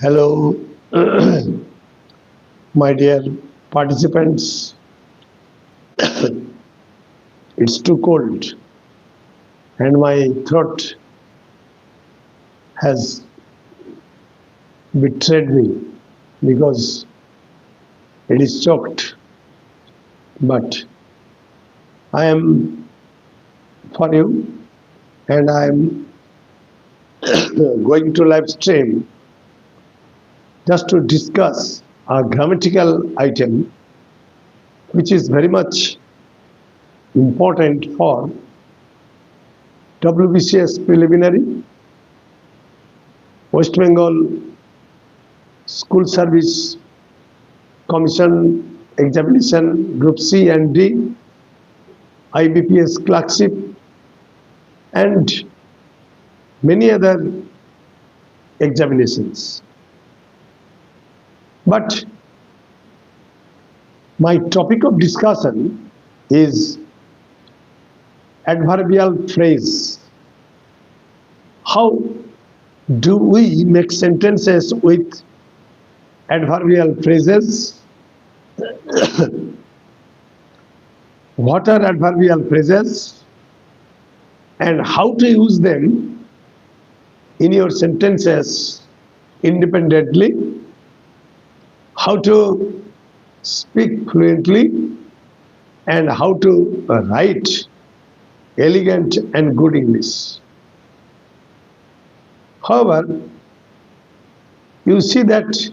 Hello, my dear participants. It's too cold and my throat has betrayed me because it is choked. But I am for you and I am going to live stream just to discuss a grammatical item which is very much important for WBCS preliminary, West Bengal School Service Commission examination Group C and D, IBPS clerkship and many other examinations. But my topic of discussion is adverbial phrase. How do we make sentences with adverbial phrases? What are adverbial phrases and how to use them in your sentences independently? How to speak fluently and how to write elegant and good English. However, you see that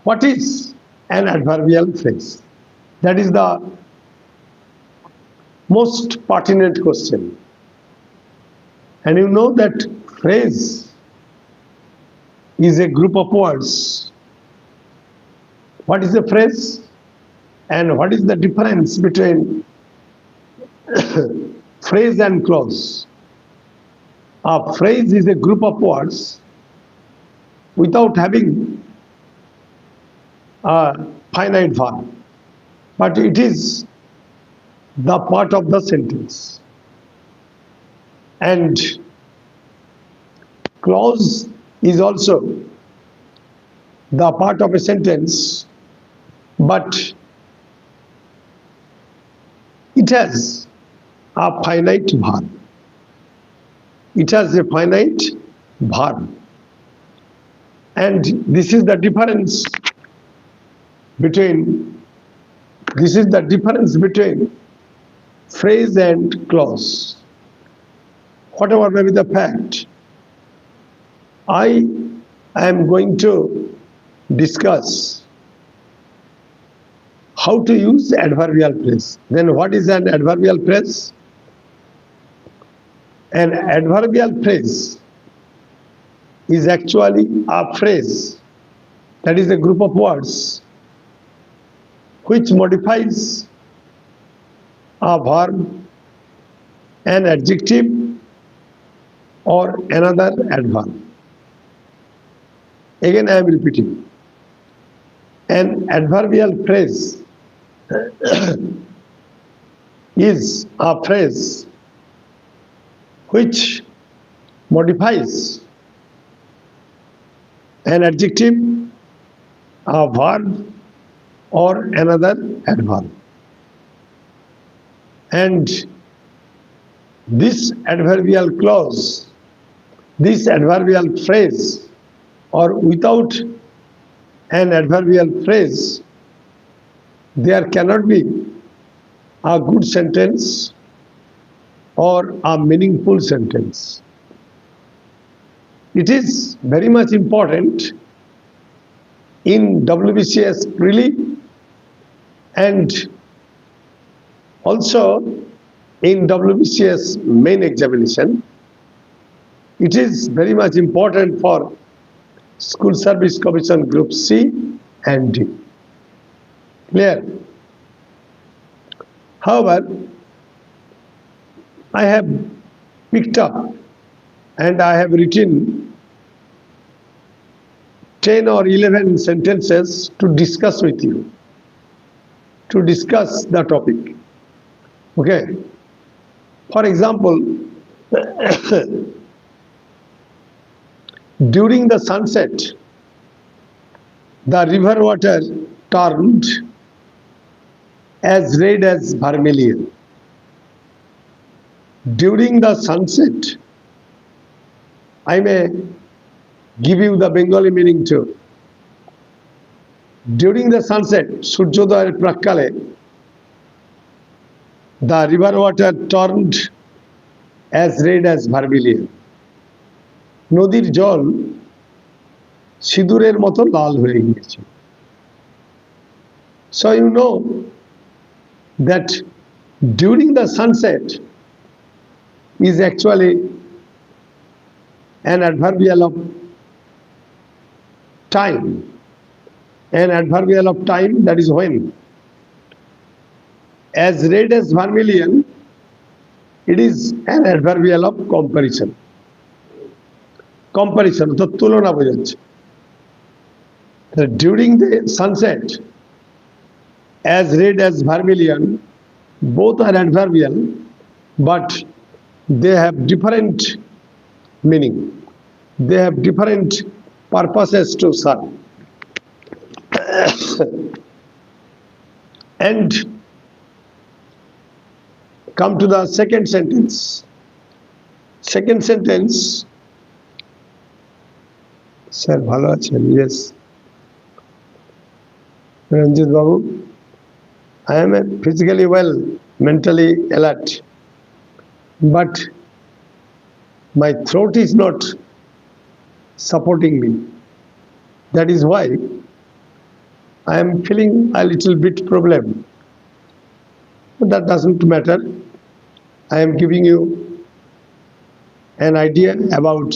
what is an adverbial phrase? That is the most pertinent question. And you know that phrase is a group of words. What is a phrase and what is the difference between phrase and clause? A phrase is a group of words without having a finite verb, but it is the part of the sentence. And clause is also the part of a sentence, but it has a finite verb. It has a finite verb. And this is the difference between phrase and clause. Whatever may be the fact, I am going to discuss how to use adverbial phrase. Then what is an adverbial phrase? An adverbial phrase is actually a phrase, that is a group of words which modifies a verb, an adjective or another adverb. Again I am repeating. An adverbial phrase is a phrase which modifies an adjective, a verb or another adverb. And this adverbial clause, this adverbial phrase, or without an adverbial phrase, there cannot be a good sentence or a meaningful sentence. It is very much important in WBCS Prelim and also in WBCS main examination. It is very much important for School Service Commission Group C and D. Clear? However, I have picked up and I have written 10 or 11 sentences to discuss with you, to discuss the topic. Okay. For example, during the sunset, The river water turned as red as vermilion. During the sunset, I may give you the Bengali meaning too. During the sunset, Surjodoyer Prakkale, the river water turned as red as vermilion. নদীর জল সিঁদুরের মতো লাল হয়ে গিয়েছে। So you know that during the sunset is actually an adverbial of time. An adverbial of time, that is when. As red as vermilion, it is an adverbial of comparison. Comparison, তো তুলনা বোঝাচ্ছে। During the sunset, as red as vermilion, both are adverbial, but they have different meaning. They have different purposes to serve. And come to the second sentence. Second sentence, sir, bhalo achen? Yes. Ranjit Babu, I am physically well, mentally alert, but my throat is not supporting me. That is why I am feeling a little bit problem. But that doesn't matter. I am giving you an idea about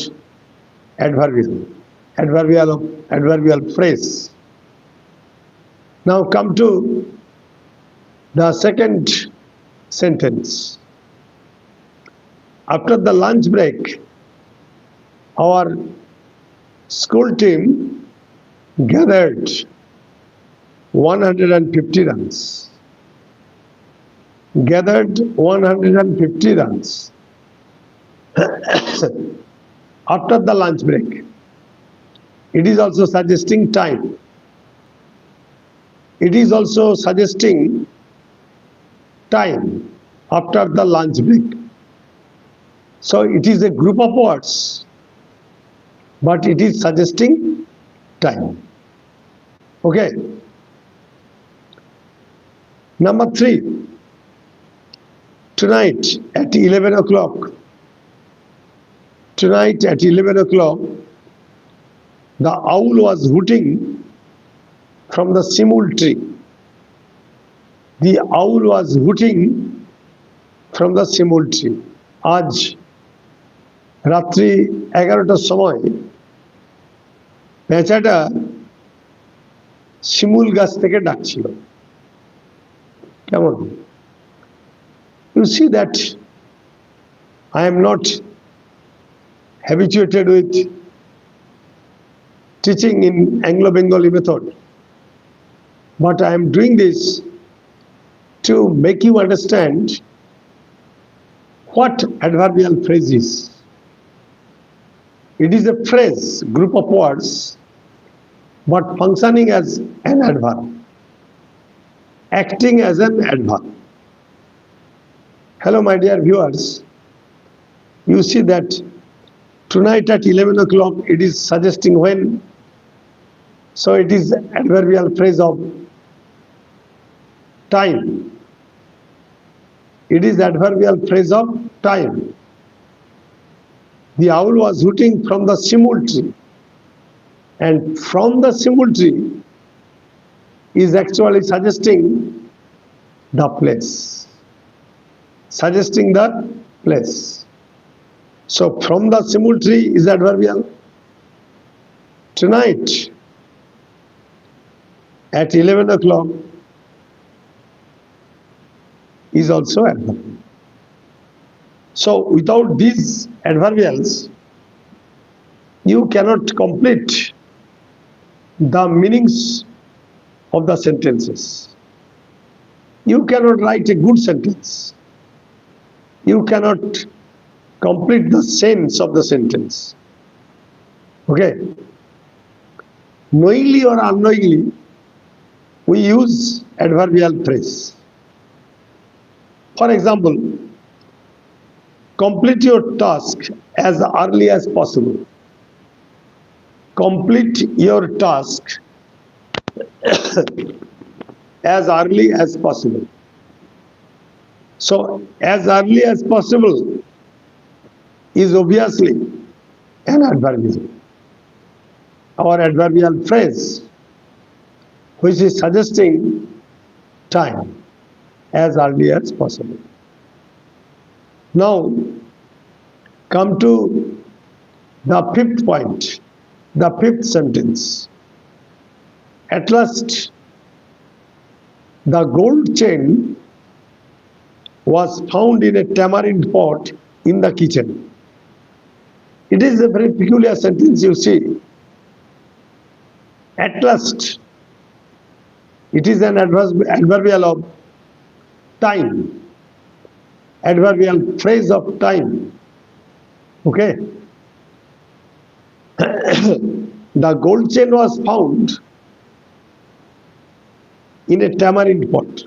adverbial phrase. Now come to the second sentence. After the lunch break, our school team gathered 150 runs. Gathered 150 runs. After the lunch break. It is also suggesting time. It is also suggesting time after the lunch break. So it is a group of words, but it is suggesting time. Okay. Number 3. Tonight at 11 o'clock. Tonight at 11 o'clock, the owl was hooting from the simul tree. The owl was hooting from the simul tree. আজ রাত্রি 11টার সময় পেঁচাটা শিমুল গাছ থেকে ডাকছিল। কেমন? You see that I am not habituated with teaching in Anglo-Bengali method, but I am doing this to make you understand what adverbial phrase is. It is a phrase, group of words, but functioning as an adverb, acting as an adverb. Hello, my dear viewers. You see that tonight at 11 o'clock, it is suggesting when. So it is adverbial phrase of time. It is adverbial phrase of time. The owl was hooting from the simul tree. And from the simul tree is actually suggesting the place. Suggesting the place. So from the simul tree is adverbial. Tonight at 11 o'clock is also adverbial. So without these adverbials, you cannot complete the meanings of the sentences. You cannot write a good sentence. You cannot complete the sense of the sentence. Okay. knowingly or unknowingly, we use adverbial phrase. For example, complete your task as early as possible. Complete your task as early as possible. So, as early as possible is obviously an adverbial. Our adverbial phrase, which is suggesting time as early as possible. Now, come to the fifth point, the fifth sentence. At last, the gold chain was found in a tamarind pot in the kitchen. It is a very peculiar sentence, you see. At last, it is an adverbial of time, adverbial phrase of time. Okay. The gold chain was found in a tamarind pot.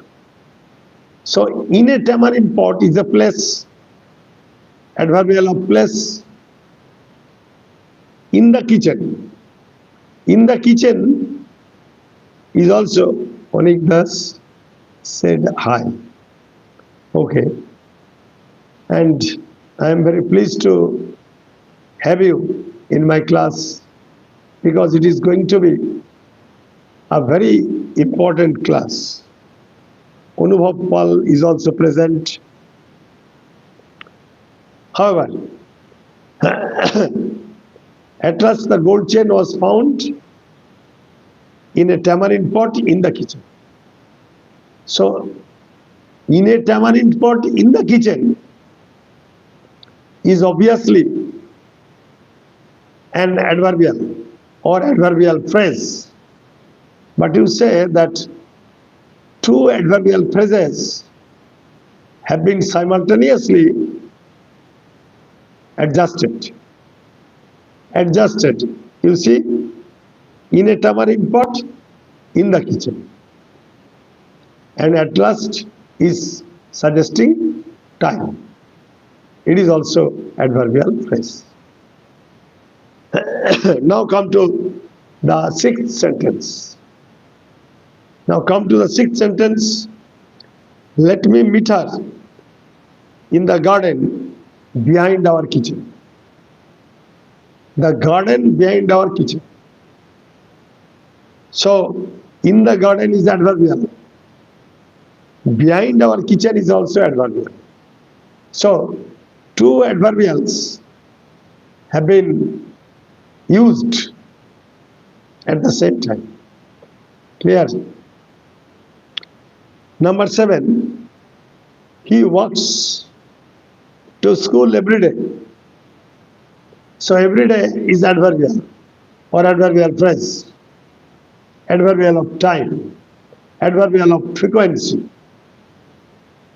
So, in a tamarind pot is a place, adverbial of place. In the kitchen. In the kitchen is also Onik Das said hi. Okay. And I am very pleased to have you in my class because it is going to be a very important class. Anubhav Pal is also present. However, at last the gold chain was found in a tamarind pot in the kitchen. So, in a tamarind pot in the kitchen is obviously an adverbial or adverbial phrase. But you say that two adverbial phrases have been simultaneously adjusted. Adjusted, you see, in a tamarind pot in the kitchen. And at last is suggesting time. It is also adverbial phrase. Now come to the sixth sentence. Now come to the sixth sentence. Let me meet her in the garden behind our kitchen. The garden behind our kitchen. So, in the garden is adverbial. Behind our kitchen is also adverbial. So, two adverbials have been used at the same time. Clear? Number 7, he walks to school every day. So every day is adverbial or adverbial phrase, adverbial of time, adverbial of frequency.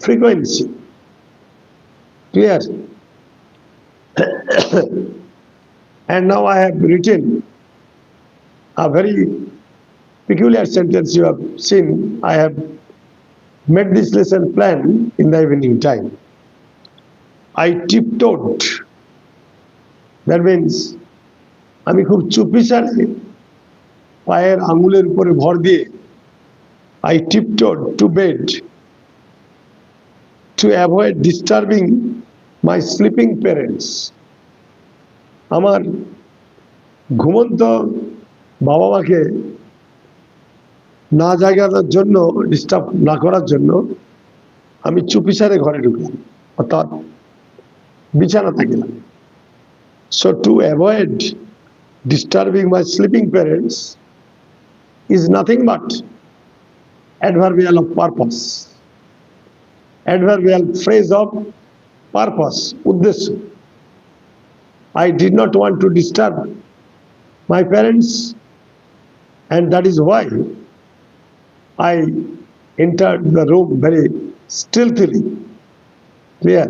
Frequency. Clear? And now I have written a very peculiar sentence you have seen. I have made this lesson plan in the evening time. I tiptoed. That means আমি খুব চুপিসারে পায়ের আঙুলের উপরে ভর দিয়ে I tiptoed to bed to avoid disturbing my sleeping parents. আমার ঘুমন্ত বাবা মাকে না জাগানোর জন্য, ডিস্টার্ব না করার জন্য আমি চুপিসারে ঘরে ঢুকলাম, অর্থাৎ বিছানাতে গেলাম। So to avoid disturbing my sleeping parents is nothing but adverbial of purpose, adverbial phrase of purpose, uddesho. I did not want to disturb my parents, and that is why I entered the room very stealthily. Clear?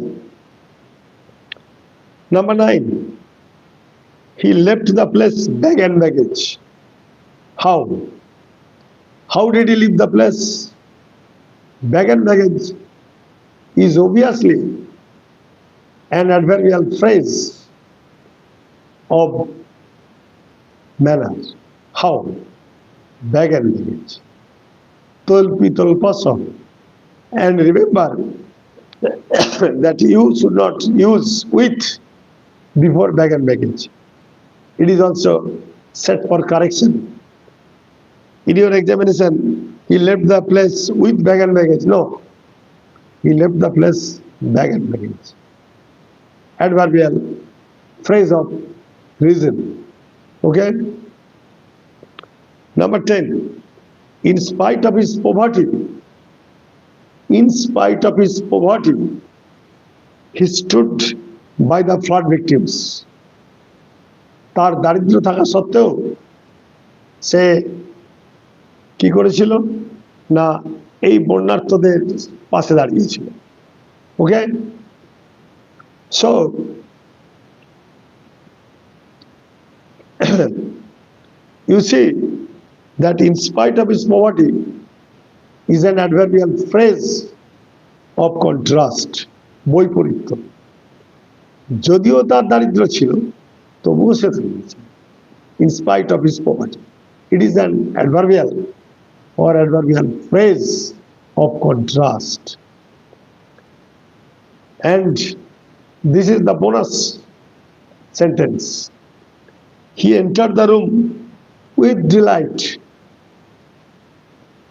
Number 9, he left the place bag and baggage. How? How did he leave the place? Bag and baggage is obviously an adverbial phrase of manner. How? Bag and baggage. Tolpi tolpaso. And remember that you should not use with before bag and baggage. It is also set for correction. In your examination, he left the place with bag and baggage. No, he left the place bag and baggage. Adverbial phrase of reason. Okay? Number 10. In spite of his poverty, he stood by the flood victims. তার দারিদ্র থাকা সত্ত্বেও সে কি করেছিল না এই বন্যার্তদের পাশে দাঁড়িয়েছিল। ওকে, so you see that in spite of his poverty is an adverbial phrase of contrast, বৈপরীত্য। যদিও তার দারিদ্র ছিল তবুও সে থেমেছে। In spite of his poverty, it is an adverbial or adverbial phrase of contrast. And this is the bonus sentence. He entered the room with delight.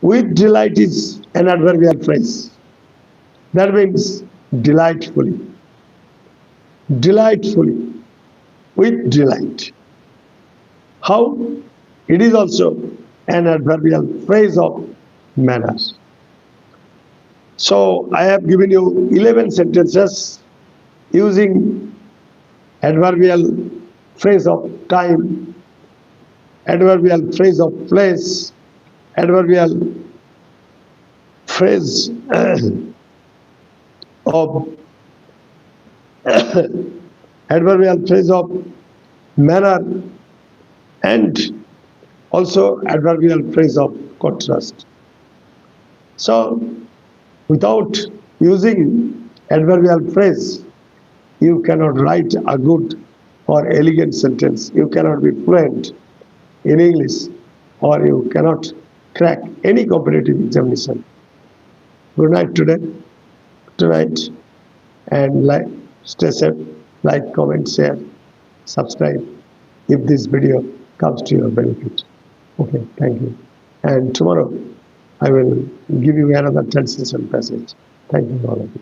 With delight is an adverbial phrase. That means delightfully. Delightfully. With delight. How? It is also an adverbial phrase of manner. So I have given you 11 sentences using adverbial phrase of time, adverbial phrase of place, adverbial phrase of adverbial phrase of manner, and also adverbial phrase of contrast. So without using adverbial phrase, you cannot write a good or elegant sentence. You cannot be fluent in English, or you cannot crack any competitive examination. Good night tonight, and stay safe, like, comment, share, subscribe if this video comes to your benefit. Okay, thank you. And tomorrow I will give you another translation passage. Thank you all of you.